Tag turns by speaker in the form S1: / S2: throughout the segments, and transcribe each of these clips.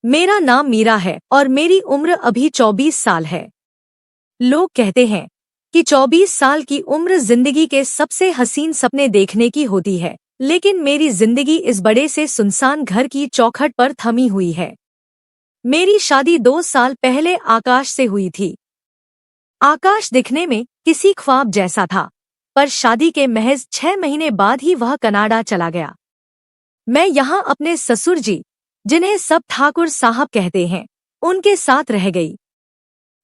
S1: मेरा नाम मीरा है और मेरी उम्र अभी 24 साल है। लोग कहते हैं कि 24 साल की उम्र जिंदगी के सबसे हसीन सपने देखने की होती है, लेकिन मेरी जिंदगी इस बड़े से सुनसान घर की चौखट पर थमी हुई है। मेरी शादी 2 साल पहले आकाश से हुई थी। आकाश दिखने में किसी ख्वाब जैसा था, पर शादी के महज 6 महीने बाद ही वह कनाडा चला गया। मैं यहाँ अपने ससुर जी, जिन्हें सब ठाकुर साहब कहते हैं, उनके साथ रह गई।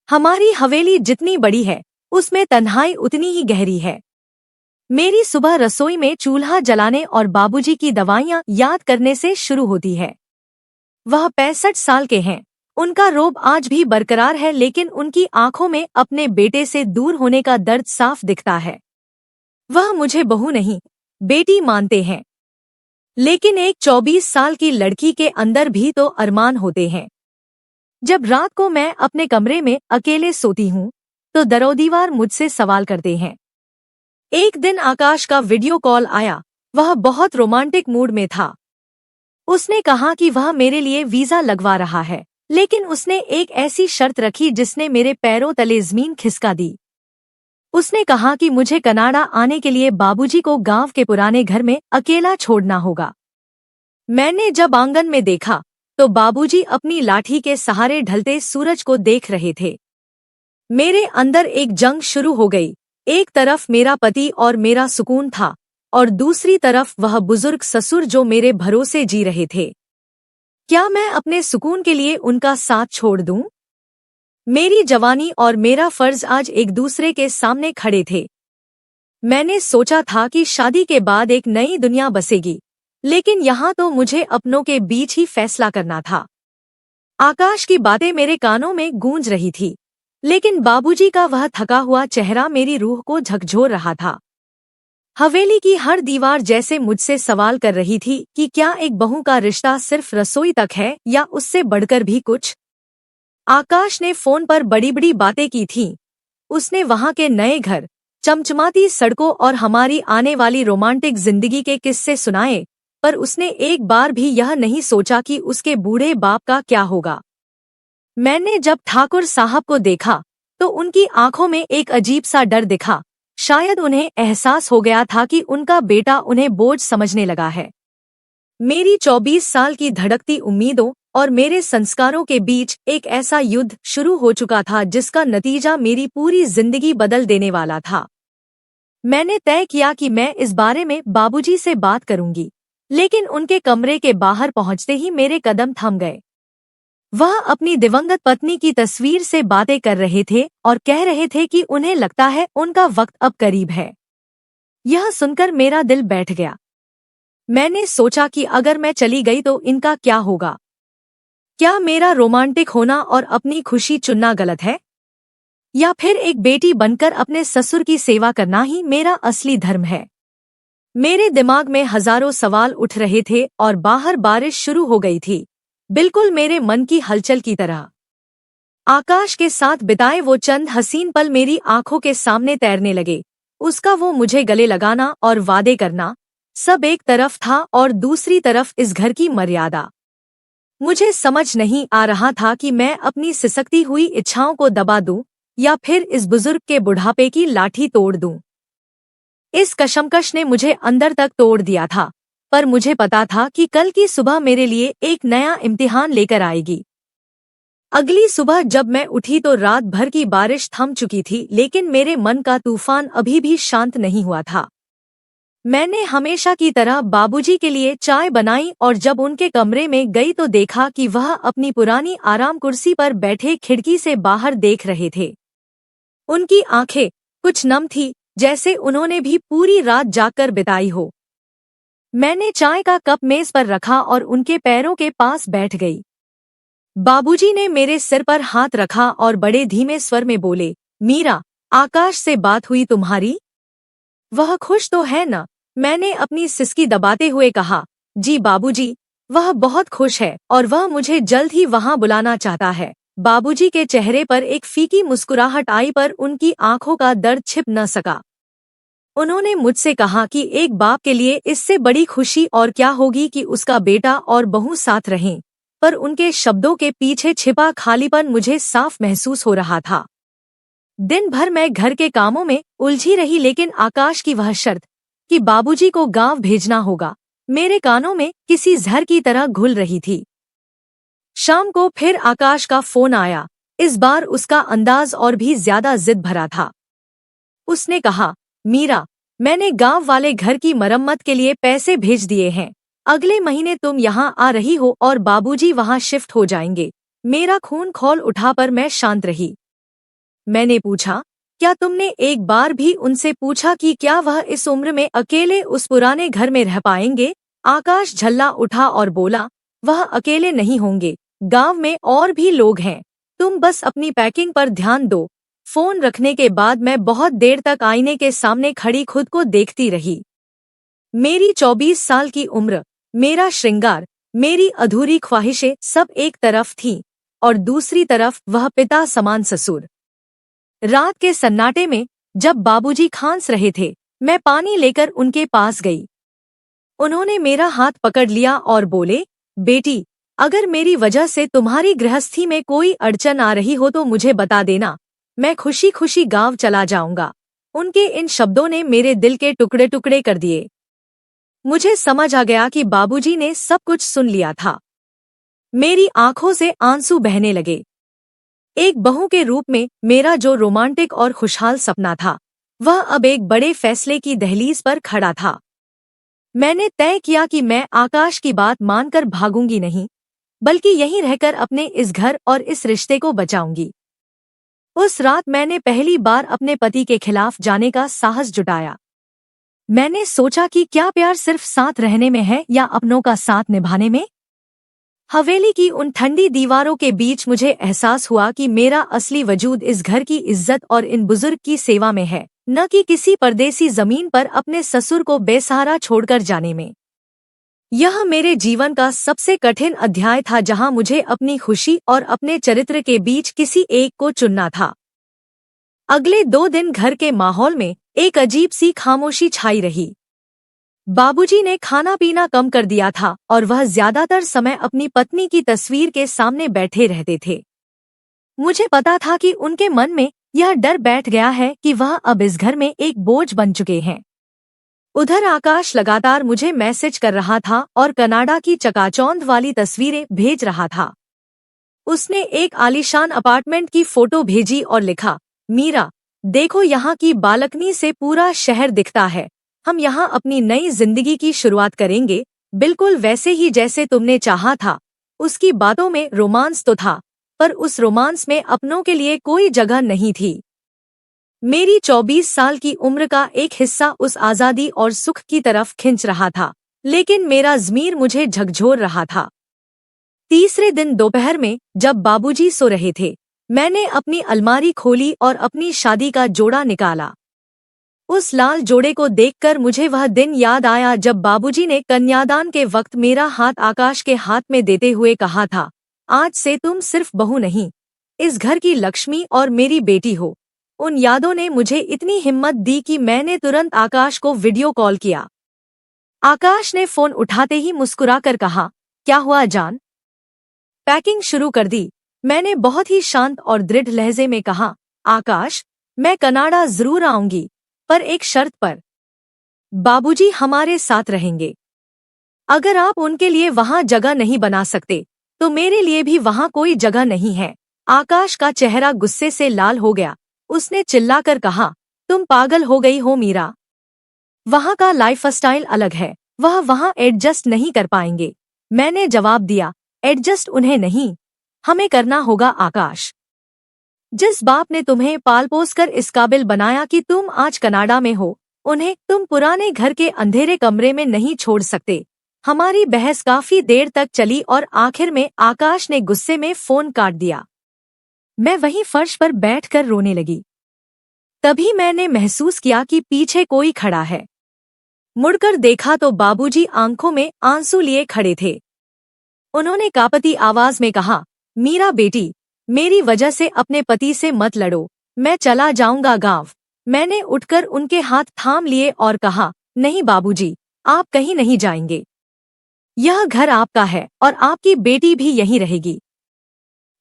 S1: हमारी हवेली जितनी बड़ी है, उसमें तन्हाई उतनी ही गहरी है। मेरी सुबह रसोई में चूल्हा जलाने और बाबूजी की दवाइयाँ याद करने से शुरू होती है। वह 65 साल के हैं। उनका रोब आज भी बरकरार है, लेकिन उनकी आंखों में अपने बेटे से दूर होने का दर्द साफ दिखता है। वह मुझे बहू नहीं, बेटी मानते हैं। लेकिन एक 24 साल की लड़की के अंदर भी तो अरमान होते हैं। जब रात को मैं अपने कमरे में अकेले सोती हूँ, तो दरोदीवार मुझसे सवाल करते हैं। एक दिन आकाश का वीडियो कॉल आया। वह बहुत रोमांटिक मूड में था। उसने कहा कि वह मेरे लिए वीजा लगवा रहा है, लेकिन उसने एक ऐसी शर्त रखी जिसने मेरे पैरों तले जमीन खिसका दी। उसने कहा कि मुझे कनाडा आने के लिए बाबूजी को गांव के पुराने घर में अकेला छोड़ना होगा। मैंने जब आंगन में देखा, तो बाबूजी अपनी लाठी के सहारे ढलते सूरज को देख रहे थे। मेरे अंदर एक जंग शुरू हो गई। एक तरफ मेरा पति और मेरा सुकून था, और दूसरी तरफ वह बुजुर्ग ससुर जो मेरे भरोसे जी रहे थे। क्या मैं अपने सुकून के लिए उनका साथ छोड़ दूं? मेरी जवानी और मेरा फर्ज आज एक दूसरे के सामने खड़े थे। मैंने सोचा था कि शादी के बाद एक नई दुनिया बसेगी, लेकिन यहाँ तो मुझे अपनों के बीच ही फैसला करना था। आकाश की बातें मेरे कानों में गूंज रही थी, लेकिन बाबूजी का वह थका हुआ चेहरा मेरी रूह को झकझोर रहा था। हवेली की हर दीवार जैसे मुझसे सवाल कर रही थी कि क्या एक बहू का रिश्ता सिर्फ रसोई तक है या उससे बढ़कर भी कुछ। आकाश ने फोन पर बड़ी बड़ी बातें की थीं। उसने वहां के नए घर, चमचमाती सड़कों और हमारी आने वाली रोमांटिक जिंदगी के किस्से सुनाए, पर उसने एक बार भी यह नहीं सोचा कि उसके बूढ़े बाप का क्या होगा। मैंने जब ठाकुर साहब को देखा, तो उनकी आंखों में एक अजीब सा डर दिखा। शायद उन्हें एहसास हो गया था कि उनका बेटा उन्हें बोझ समझने लगा है। मेरी 24 साल की धड़कती उम्मीदों और मेरे संस्कारों के बीच एक ऐसा युद्ध शुरू हो चुका था जिसका नतीजा मेरी पूरी जिंदगी बदल देने वाला था। मैंने तय किया कि मैं इस बारे में बाबूजी से बात करूंगी, लेकिन उनके कमरे के बाहर पहुंचते ही मेरे कदम थम गए। वह अपनी दिवंगत पत्नी की तस्वीर से बातें कर रहे थे और कह रहे थे कि उन्हें लगता है उनका वक्त अब करीब है। यह सुनकर मेरा दिल बैठ गया। मैंने सोचा कि अगर मैं चली गई तो इनका क्या होगा। क्या मेरा रोमांटिक होना और अपनी खुशी चुनना गलत है, या फिर एक बेटी बनकर अपने ससुर की सेवा करना ही मेरा असली धर्म है। मेरे दिमाग में हजारों सवाल उठ रहे थे और बाहर बारिश शुरू हो गई थी, बिल्कुल मेरे मन की हलचल की तरह। आकाश के साथ बिताए वो चंद हसीन पल मेरी आंखों के सामने तैरने लगे। उसका वो मुझे गले लगाना और वादे करना, सब एक तरफ था और दूसरी तरफ इस घर की मर्यादा। मुझे समझ नहीं आ रहा था कि मैं अपनी सिसकती हुई इच्छाओं को दबा दूं या फिर इस बुजुर्ग के बुढ़ापे की लाठी तोड़ दूं। इस कशमकश ने मुझे अंदर तक तोड़ दिया था, पर मुझे पता था कि कल की सुबह मेरे लिए एक नया इम्तिहान लेकर आएगी। अगली सुबह जब मैं उठी तो रात भर की बारिश थम चुकी थी, लेकिन मेरे मन का तूफान अभी भी शांत नहीं हुआ था। मैंने हमेशा की तरह बाबूजी के लिए चाय बनाई और जब उनके कमरे में गई तो देखा कि वह अपनी पुरानी आराम कुर्सी पर बैठे खिड़की से बाहर देख रहे थे। उनकी आंखें कुछ नम थी, जैसे उन्होंने भी पूरी रात जागकर बिताई हो। मैंने चाय का कप मेज पर रखा और उनके पैरों के पास बैठ गई। बाबूजी ने मेरे सिर पर हाथ रखा और बड़े धीमे स्वर में बोले, मीरा, आकाश से बात हुई तुम्हारी? वह खुश तो है न? मैंने अपनी सिसकी दबाते हुए कहा, जी बाबूजी, वह बहुत खुश है और वह मुझे जल्द ही वहां बुलाना चाहता है। बाबूजी के चेहरे पर एक फीकी मुस्कुराहट आई, पर उनकी आंखों का दर्द छिप न सका। उन्होंने मुझसे कहा कि एक बाप के लिए इससे बड़ी खुशी और क्या होगी कि उसका बेटा और बहू साथ रहें, पर उनके शब्दों के पीछे छिपा खालीपन मुझे साफ महसूस हो रहा था। दिन भर मैं घर के कामों में उलझी रही, लेकिन आकाश की वह शर्त कि बाबूजी को गांव भेजना होगा मेरे कानों में किसी जहर की तरह घुल रही थी। शाम को फिर आकाश का फोन आया। इस बार उसका अंदाज और भी ज्यादा जिद भरा था। उसने कहा, मीरा, मैंने गांव वाले घर की मरम्मत के लिए पैसे भेज दिए हैं। अगले महीने तुम यहाँ आ रही हो और बाबूजी वहाँ शिफ्ट हो जाएंगे। मेरा खून खौल उठा पर मैं शांत रही। मैंने पूछा, क्या तुमने एक बार भी उनसे पूछा कि क्या वह इस उम्र में अकेले उस पुराने घर में रह पाएंगे? आकाश झल्ला उठा और बोला, वह अकेले नहीं होंगे, गांव में और भी लोग हैं। तुम बस अपनी पैकिंग पर ध्यान दो। फोन रखने के बाद मैं बहुत देर तक आईने के सामने खड़ी खुद को देखती रही। मेरी 24 साल की उम्र, मेरा श्रृंगार, मेरी अधूरी ख्वाहिशें सब एक तरफ थीं और दूसरी तरफ वह पिता समान ससुर। रात के सन्नाटे में जब बाबूजी खांस रहे थे, मैं पानी लेकर उनके पास गई। उन्होंने मेरा हाथ पकड़ लिया और बोले, बेटी, अगर मेरी वजह से तुम्हारी गृहस्थी में कोई अड़चन आ रही हो तो मुझे बता देना, मैं खुशी खुशी गांव चला जाऊंगा। उनके इन शब्दों ने मेरे दिल के टुकड़े टुकड़े कर दिए। मुझे समझ आ गया कि बाबूजी ने सब कुछ सुन लिया था। मेरी आंखों से आंसू बहने लगे। एक बहू के रूप में मेरा जो रोमांटिक और खुशहाल सपना था, वह अब एक बड़े फैसले की दहलीज पर खड़ा था। मैंने तय किया कि मैं आकाश की बात मानकर भागूंगी नहीं, बल्कि यहीं रहकर अपने इस घर और इस रिश्ते को बचाऊंगी। उस रात मैंने पहली बार अपने पति के खिलाफ जाने का साहस जुटाया। मैंने सोचा कि क्या प्यार सिर्फ साथ रहने में है या अपनों का साथ निभाने में? हवेली की उन ठंडी दीवारों के बीच मुझे एहसास हुआ कि मेरा असली वजूद इस घर की इज्जत और इन बुजुर्ग की सेवा में है, न कि किसी परदेसी जमीन पर अपने ससुर को बेसहारा छोड़कर जाने में। यह मेरे जीवन का सबसे कठिन अध्याय था, जहां मुझे अपनी खुशी और अपने चरित्र के बीच किसी एक को चुनना था। अगले 2 दिन घर के माहौल में एक अजीब सी खामोशी छाई रही। बाबूजी ने खाना पीना कम कर दिया था और वह ज्यादातर समय अपनी पत्नी की तस्वीर के सामने बैठे रहते थे। मुझे पता था कि उनके मन में यह डर बैठ गया है कि वह अब इस घर में एक बोझ बन चुके हैं। उधर आकाश लगातार मुझे मैसेज कर रहा था और कनाडा की चकाचौंध वाली तस्वीरें भेज रहा था। उसने एक आलीशान अपार्टमेंट की फोटो भेजी और लिखा, मीरा, देखो यहाँ की बालकनी से पूरा शहर दिखता है। हम यहाँ अपनी नई जिंदगी की शुरुआत करेंगे, बिल्कुल वैसे ही जैसे तुमने चाहा था। उसकी बातों में रोमांस तो था, पर उस रोमांस में अपनों के लिए कोई जगह नहीं थी। मेरी 24 साल की उम्र का एक हिस्सा उस आजादी और सुख की तरफ खिंच रहा था, लेकिन मेरा ज़मीर मुझे झकझोर रहा था। तीसरे दिन दोपहर में जब बाबूजी सो रहे थे, मैंने अपनी अलमारी खोली और अपनी शादी का जोड़ा निकाला। उस लाल जोड़े को देखकर मुझे वह दिन याद आया जब बाबूजी ने कन्यादान के वक्त मेरा हाथ आकाश के हाथ में देते हुए कहा था, आज से तुम सिर्फ बहू नहीं, इस घर की लक्ष्मी और मेरी बेटी हो। उन यादों ने मुझे इतनी हिम्मत दी कि मैंने तुरंत आकाश को वीडियो कॉल किया। आकाश ने फोन उठाते ही मुस्कुराकर कहा, क्या हुआ जान? पैकिंग शुरू कर दी। मैंने बहुत ही शांत और दृढ़ लहजे में कहा, आकाश, मैं कनाडा जरूर आऊंगी, पर एक शर्त पर। बाबूजी हमारे साथ रहेंगे। अगर आप उनके लिए वहां जगह नहीं बना सकते, तो मेरे लिए भी वहां कोई जगह नहीं है। आकाश का चेहरा गुस्से से लाल हो गया। उसने चिल्लाकर कहा, तुम पागल हो गई हो मीरा। वहां का लाइफस्टाइल अलग है, वह वहां एडजस्ट नहीं कर पाएंगे। मैंने जवाब दिया, एडजस्ट उन्हें नहीं, हमें करना होगा आकाश। जिस बाप ने तुम्हें पाल पोस कर इस काबिल बनाया कि तुम आज कनाडा में हो, उन्हें तुम पुराने घर के अंधेरे कमरे में नहीं छोड़ सकते। हमारी बहस काफी देर तक चली और आखिर में आकाश ने गुस्से में फोन काट दिया। मैं वहीं फर्श पर बैठकर रोने लगी। तभी मैंने महसूस किया कि पीछे कोई खड़ा है। मुड़कर देखा तो बाबूजी आंखों में आंसू लिए खड़े थे। उन्होंने कांपती आवाज में कहा, मीरा बेटी, मेरी वजह से अपने पति से मत लड़ो, मैं चला जाऊंगा गांव। मैंने उठकर उनके हाथ थाम लिए और कहा, नहीं बाबूजी, आप कहीं नहीं जाएंगे। यह घर आपका है और आपकी बेटी भी यहीं रहेगी।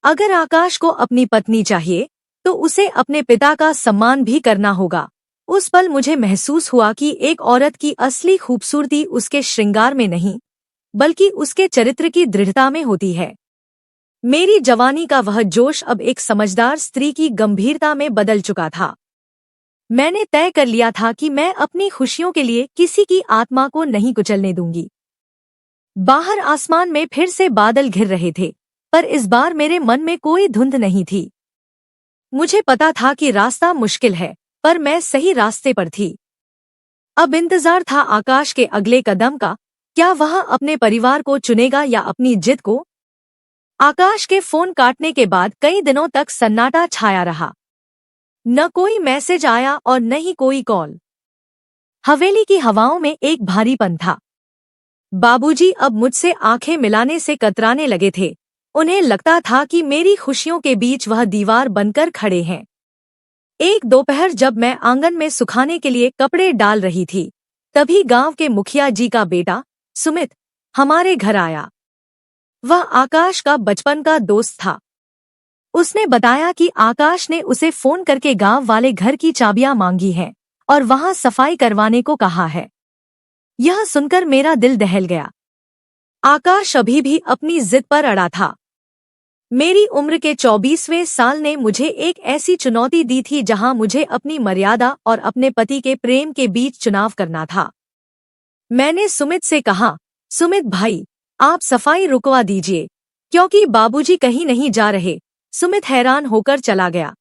S1: अगर आकाश को अपनी पत्नी चाहिए तो उसे अपने पिता का सम्मान भी करना होगा। उस पल मुझे महसूस हुआ कि एक औरत की असली खूबसूरती उसके श्रृंगार में नहीं, बल्कि उसके चरित्र की दृढ़ता में होती है। मेरी जवानी का वह जोश अब एक समझदार स्त्री की गंभीरता में बदल चुका था। मैंने तय कर लिया था कि मैं अपनी खुशियों के लिए किसी की आत्मा को नहीं कुचलने दूंगी। बाहर आसमान में फिर से बादल घिर रहे थे, पर इस बार मेरे मन में कोई धुंध नहीं थी। मुझे पता था कि रास्ता मुश्किल है, पर मैं सही रास्ते पर थी। अब इंतजार था आकाश के अगले कदम का। क्या वह अपने परिवार को चुनेगा या अपनी जिद को? आकाश के फोन काटने के बाद कई दिनों तक सन्नाटा छाया रहा। न कोई मैसेज आया और न ही कोई कॉल। हवेली की हवाओं में एक भारीपन था। बाबूजी अब मुझसे आंखें मिलाने से कतराने लगे थे। उन्हें लगता था कि मेरी खुशियों के बीच वह दीवार बनकर खड़े हैं। एक दोपहर जब मैं आंगन में सुखाने के लिए कपड़े डाल रही थी, तभी गांव के मुखिया जी का बेटा सुमित हमारे घर आया। वह आकाश का बचपन का दोस्त था। उसने बताया कि आकाश ने उसे फोन करके गांव वाले घर की चाबियां मांगी हैं और वहां सफाई करवाने को कहा है। यह सुनकर मेरा दिल दहल गया। आकाश अभी भी अपनी जिद पर अड़ा था। मेरी उम्र के 24वें साल ने मुझे एक ऐसी चुनौती दी थी जहां मुझे अपनी मर्यादा और अपने पति के प्रेम के बीच चुनाव करना था। मैंने सुमित से कहा, सुमित भाई, आप सफाई रुकवा दीजिए, क्योंकि बाबूजी कहीं नहीं जा रहे। सुमित हैरान होकर चला गया।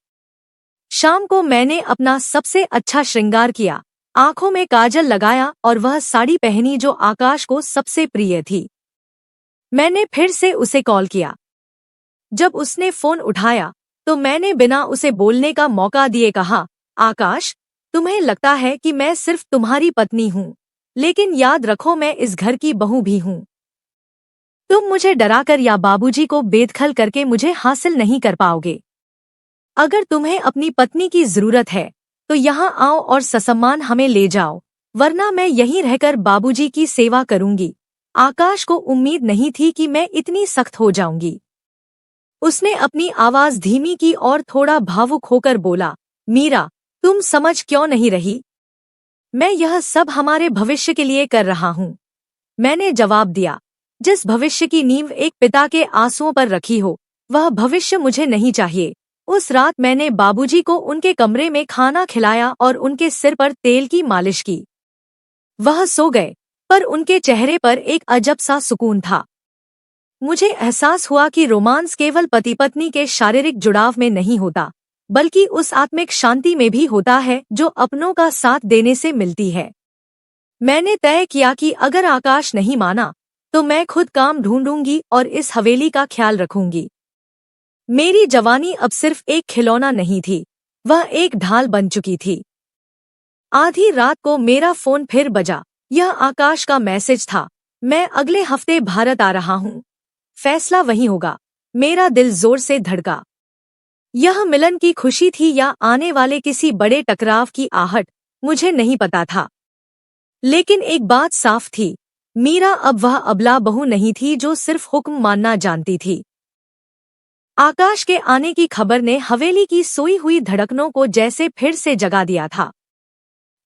S1: शाम को मैंने अपना सबसे अच्छा श्रृंगार किया, आंखों में काजल लगाया और वह साड़ी पहनी जो आकाश को सबसे प्रिय थी। मैंने फिर से उसे कॉल किया। जब उसने फोन उठाया तो मैंने बिना उसे बोलने का मौका दिए कहा, आकाश, तुम्हें लगता है कि मैं सिर्फ तुम्हारी पत्नी हूँ, लेकिन याद रखो मैं इस घर की बहू भी हूँ। तुम मुझे डराकर या बाबूजी को बेदखल करके मुझे हासिल नहीं कर पाओगे। अगर तुम्हें अपनी पत्नी की जरूरत है तो यहाँ आओ और ससम्मान हमें ले जाओ, वरना मैं यहीं रहकर बाबूजी की सेवा करूंगी। आकाश को उम्मीद नहीं थी कि मैं इतनी सख्त हो जाऊंगी। उसने अपनी आवाज धीमी की और थोड़ा भावुक होकर बोला, मीरा, तुम समझ क्यों नहीं रही? मैं यह सब हमारे भविष्य के लिए कर रहा हूँ। मैंने जवाब दिया, जिस भविष्य की नींव एक पिता के आंसुओं पर रखी हो, वह भविष्य मुझे नहीं चाहिए। उस रात मैंने बाबूजी को उनके कमरे में खाना खिलाया और उनके सिर पर तेल की मालिश की। वह सो गए, पर उनके चेहरे पर एक अजब सा सुकून था। मुझे एहसास हुआ कि रोमांस केवल पति पत्नी के शारीरिक जुड़ाव में नहीं होता, बल्कि उस आत्मिक शांति में भी होता है जो अपनों का साथ देने से मिलती है। मैंने तय किया कि अगर आकाश नहीं माना तो मैं खुद काम ढूंढूंगी और इस हवेली का ख्याल रखूंगी। मेरी जवानी अब सिर्फ एक खिलौना नहीं थी, वह एक ढाल बन चुकी थी। आधी रात को मेरा फोन फिर बजा। यह आकाश का मैसेज था, मैं अगले हफ्ते भारत आ रहा हूँ, फैसला वहीं होगा। मेरा दिल जोर से धड़का। यह मिलन की खुशी थी या आने वाले किसी बड़े टकराव की आहट, मुझे नहीं पता था। लेकिन एक बात साफ थी, मीरा अब वह अबला बहू नहीं थी जो सिर्फ हुक्म मानना जानती थी। आकाश के आने की खबर ने हवेली की सोई हुई धड़कनों को जैसे फिर से जगा दिया था।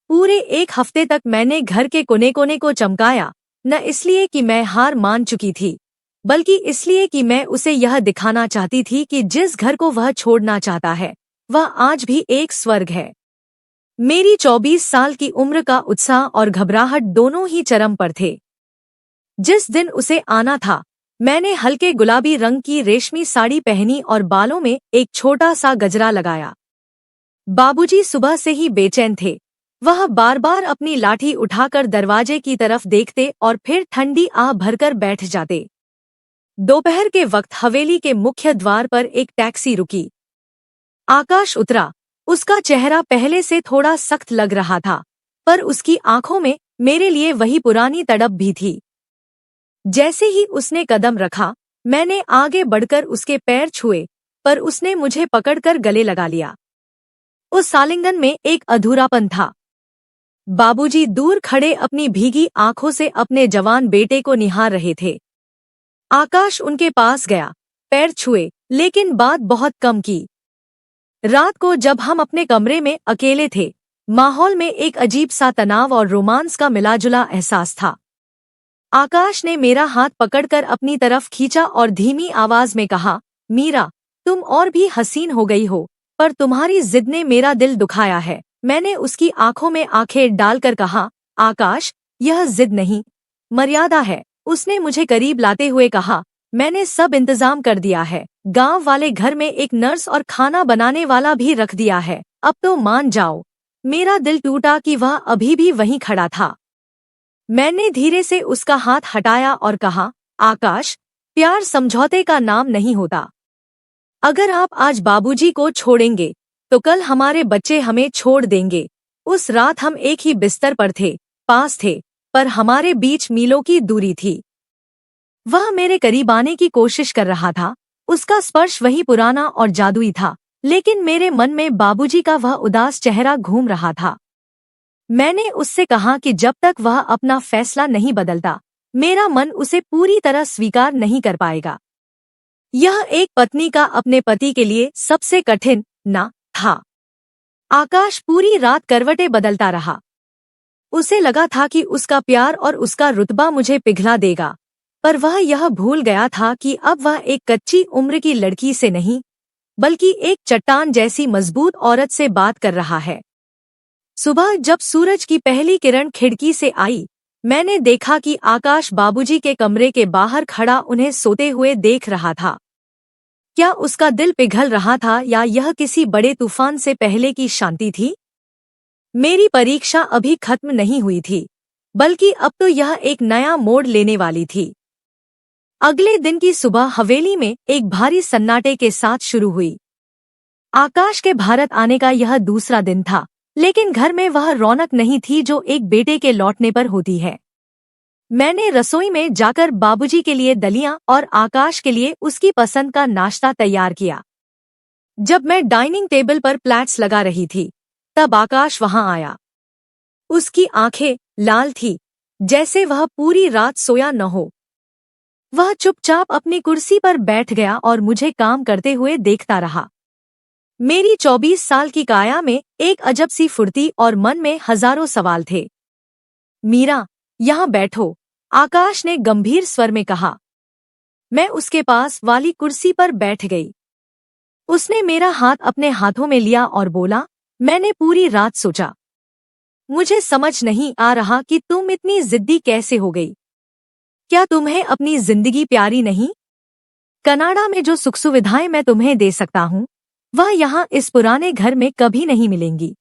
S1: पूरे एक हफ्ते तक मैंने घर के कोने कोने को चमकाया, न इसलिए कि मैं हार मान चुकी थी, बल्कि इसलिए कि मैं उसे यह दिखाना चाहती थी कि जिस घर को वह छोड़ना चाहता है, वह आज भी एक स्वर्ग है। मेरी 24 साल की उम्र का उत्साह और घबराहट दोनों ही चरम पर थे। जिस दिन उसे आना था, मैंने हल्के गुलाबी रंग की रेशमी साड़ी पहनी और बालों में एक छोटा सा गजरा लगाया। बाबूजी सुबह से ही बेचैन थे। वह बार बार अपनी लाठी उठाकर दरवाजे की तरफ देखते और फिर ठंडी आह भरकर बैठ जाते। दोपहर के वक्त हवेली के मुख्य द्वार पर एक टैक्सी रुकी। आकाश उतरा। उसका चेहरा पहले से थोड़ा सख्त लग रहा था, पर उसकी आंखों में मेरे लिए वही पुरानी तड़प भी थी। जैसे ही उसने कदम रखा, मैंने आगे बढ़कर उसके पैर छुए, पर उसने मुझे पकड़कर गले लगा लिया। उस आलिंगन में एक अधूरापन था। बाबूजी दूर खड़े अपनी भीगी आंखों से अपने जवान बेटे को निहार रहे थे। आकाश उनके पास गया, पैर छुए, लेकिन बात बहुत कम की। रात को जब हम अपने कमरे में अकेले थे, माहौल में एक अजीब सा तनाव और रोमांस का मिलाजुला एहसास था। आकाश ने मेरा हाथ पकड़कर अपनी तरफ खींचा और धीमी आवाज में कहा, मीरा, तुम और भी हसीन हो गई हो, पर तुम्हारी जिद ने मेरा दिल दुखाया है। मैंने उसकी आंखों में आंखें डालकर कहा, आकाश, यह जिद नहीं, मर्यादा है। उसने मुझे करीब लाते हुए कहा, मैंने सब इंतजाम कर दिया है। गांव वाले घर में एक नर्स और खाना बनाने वाला भी रख दिया है। अब तो मान जाओ। मेरा दिल टूटा कि वह अभी भी वहीं खड़ा था। मैंने धीरे से उसका हाथ हटाया और कहा, आकाश, प्यार समझौते का नाम नहीं होता। अगर आप आज बाबूजी को छोड़ेंगे तो कल हमारे बच्चे हमें छोड़ देंगे। उस रात हम एक ही बिस्तर पर थे, पास थे, पर हमारे बीच मीलों की दूरी थी। वह मेरे करीब आने की कोशिश कर रहा था। उसका स्पर्श वही पुराना और जादुई था, लेकिन मेरे मन में बाबूजी का वह उदास चेहरा घूम रहा था। मैंने उससे कहा कि जब तक वह अपना फैसला नहीं बदलता, मेरा मन उसे पूरी तरह स्वीकार नहीं कर पाएगा। यह एक पत्नी का अपने पति के लिए सबसे कठिन ना था। आकाश पूरी रात करवटें बदलता रहा। उसे लगा था कि उसका प्यार और उसका रुतबा मुझे पिघला देगा, पर वह यह भूल गया था कि अब वह एक कच्ची उम्र की लड़की से नहीं, बल्कि एक चट्टान जैसी मजबूत औरत से बात कर रहा है। सुबह जब सूरज की पहली किरण खिड़की से आई, मैंने देखा कि आकाश बाबूजी के कमरे के बाहर खड़ा उन्हें सोते हुए देख रहा था। क्या उसका दिल पिघल रहा था या यह किसी बड़े तूफान से पहले की शांति थी? मेरी परीक्षा अभी खत्म नहीं हुई थी, बल्कि अब तो यह एक नया मोड़ लेने वाली थी। अगले दिन की सुबह हवेली में एक भारी सन्नाटे के साथ शुरू हुई। आकाश के भारत आने का यह दूसरा दिन था, लेकिन घर में वह रौनक नहीं थी जो एक बेटे के लौटने पर होती है। मैंने रसोई में जाकर बाबूजी के लिए दलिया और आकाश के लिए उसकी पसंद का नाश्ता तैयार किया। जब मैं डाइनिंग टेबल पर प्लेट्स लगा रही थी, तब आकाश वहां आया। उसकी आंखें लाल थी, जैसे वह पूरी रात सोया न हो। वह चुपचाप अपनी कुर्सी पर बैठ गया और मुझे काम करते हुए देखता रहा। मेरी 24 साल की काया में एक अजब सी फुर्ती और मन में हजारों सवाल थे। मीरा, यहाँ बैठो, आकाश ने गंभीर स्वर में कहा। मैं उसके पास वाली कुर्सी पर बैठ गई। उसने मेरा हाथ अपने हाथों में लिया और बोला, मैंने पूरी रात सोचा। मुझे समझ नहीं आ रहा कि तुम इतनी जिद्दी कैसे हो गई। क्या तुम्हें अपनी जिंदगी प्यारी नहीं? कनाडा में जो सुख सुविधाएं मैं तुम्हें दे सकता हूँ, वह यहाँ इस पुराने घर में कभी नहीं मिलेंगी।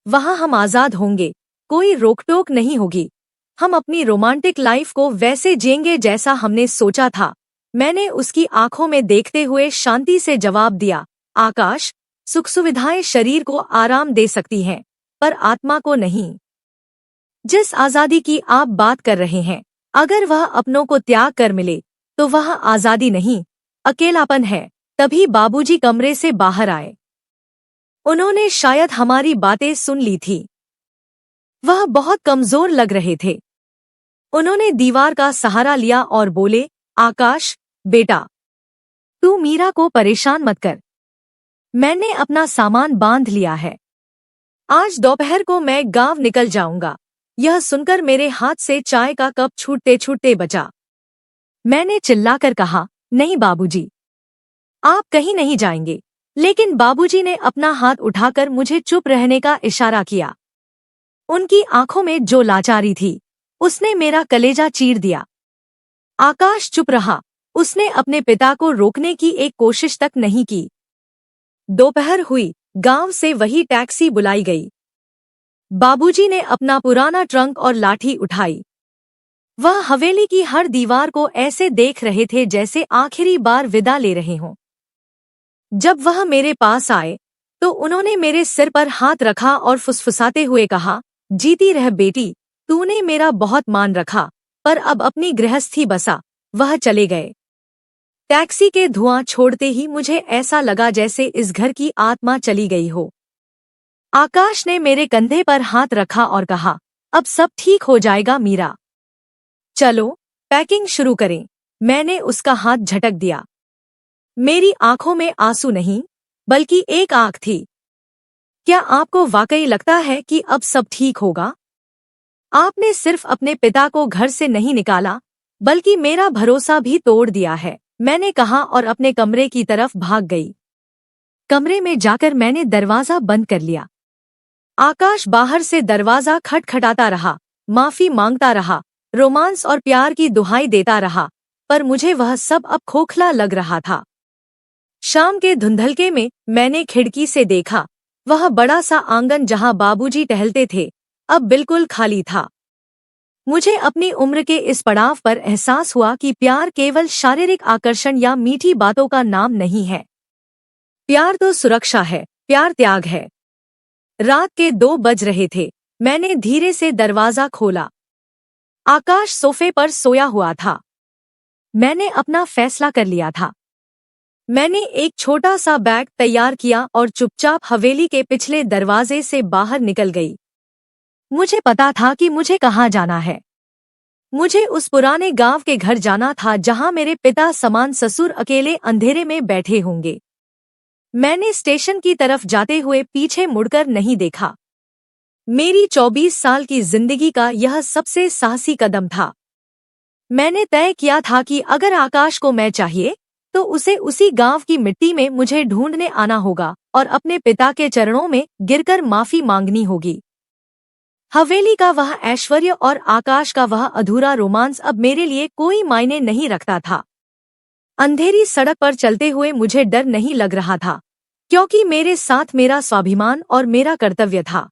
S1: वहाँ हम आजाद होंगे, कोई रोक-टोक नहीं होगी। हम अपनी रोमांटिक लाइफ को वैसे जिएंगे जैसा हमने सोचा था। मैंने उसकी आंखों में देखते हुए शांति से जवाब दिया, आकाश, सुख सुविधाएं शरीर को आराम दे सकती हैं, पर आत्मा को नहीं। जिस आजादी की आप बात कर रहे हैं, अगर वह अपनों को त्याग कर मिले, तो वह आजादी नहीं, अकेलापन है। तभी बाबूजी कमरे से बाहर आए। उन्होंने शायद हमारी बातें सुन ली थी। वह बहुत कमजोर लग रहे थे। उन्होंने दीवार का सहारा लिया और बोले, आकाश, बेटा, तू मीरा को परेशान मत कर। मैंने अपना सामान बांध लिया है। आज दोपहर को मैं गांव निकल जाऊंगा। यह सुनकर मेरे हाथ से चाय का कप छूटते छूटते बचा। मैंने चिल्लाकर कहा, नहीं बाबूजी, आप कहीं नहीं जाएंगे। लेकिन बाबूजी ने अपना हाथ उठाकर मुझे चुप रहने का इशारा किया। उनकी आंखों में जो लाचारी थी, उसने मेरा कलेजा चीर दिया। आकाश चुप रहा। उसने अपने पिता को रोकने की एक कोशिश तक नहीं की। दोपहर हुई, गांव से वही टैक्सी बुलाई गई। बाबूजी ने अपना पुराना ट्रंक और लाठी उठाई। वह हवेली की हर दीवार को ऐसे देख रहे थे जैसे आखिरी बार विदा ले रहे हों। जब वह मेरे पास आए, तो उन्होंने मेरे सिर पर हाथ रखा और फुसफुसाते हुए कहा, जीती रह बेटी, तूने मेरा बहुत मान रखा, पर अब अपनी गृहस्थी बसा। वह चले गए। टैक्सी के धुआं छोड़ते ही मुझे ऐसा लगा जैसे इस घर की आत्मा चली गई हो। आकाश ने मेरे कंधे पर हाथ रखा और कहा, अब सब ठीक हो जाएगा मीरा। चलो पैकिंग शुरू करें। मैंने उसका हाथ झटक दिया। मेरी आंखों में आंसू नहीं, बल्कि एक आंख थी। क्या आपको वाकई लगता है कि अब सब ठीक होगा? आपने सिर्फ अपने पिता को घर से नहीं निकाला, बल्कि मेरा भरोसा भी तोड़ दिया है, मैंने कहा और अपने कमरे की तरफ भाग गई। कमरे में जाकर मैंने दरवाजा बंद कर लिया। आकाश बाहर से दरवाजा खटखटाता रहा, माफी मांगता रहा, रोमांस और प्यार की दुहाई देता रहा, पर मुझे वह सब अब खोखला लग रहा था। शाम के धुंधलके में मैंने खिड़की से देखा, वह बड़ा सा आंगन जहां बाबूजी टहलते थे, अब बिल्कुल खाली था। मुझे अपनी उम्र के इस पड़ाव पर एहसास हुआ कि प्यार केवल शारीरिक आकर्षण या मीठी बातों का नाम नहीं है। प्यार तो सुरक्षा है, प्यार त्याग है। रात के 2 बज रहे थे। मैंने धीरे से दरवाजा खोला। आकाश सोफे पर सोया हुआ था। मैंने अपना फैसला कर लिया था। मैंने एक छोटा सा बैग तैयार किया और चुपचाप हवेली के पिछले दरवाजे से बाहर निकल गई। मुझे पता था कि मुझे कहाँ जाना है। मुझे उस पुराने गांव के घर जाना था जहां मेरे पिता समान ससुर अकेले अंधेरे में बैठे होंगे। मैंने स्टेशन की तरफ जाते हुए पीछे मुड़कर नहीं देखा। मेरी 24 साल की जिंदगी का यह सबसे साहसी कदम था। मैंने तय किया था कि अगर आकाश को मैं चाहिए, तो उसे उसी गांव की मिट्टी में मुझे ढूंढने आना होगा और अपने पिता के चरणों में गिरकर माफी मांगनी होगी। हवेली का वह ऐश्वर्य और आकाश का वह अधूरा रोमांस अब मेरे लिए कोई मायने नहीं रखता था। अंधेरी सड़क पर चलते हुए मुझे डर नहीं लग रहा था, क्योंकि मेरे साथ मेरा स्वाभिमान और मेरा कर्तव्य था।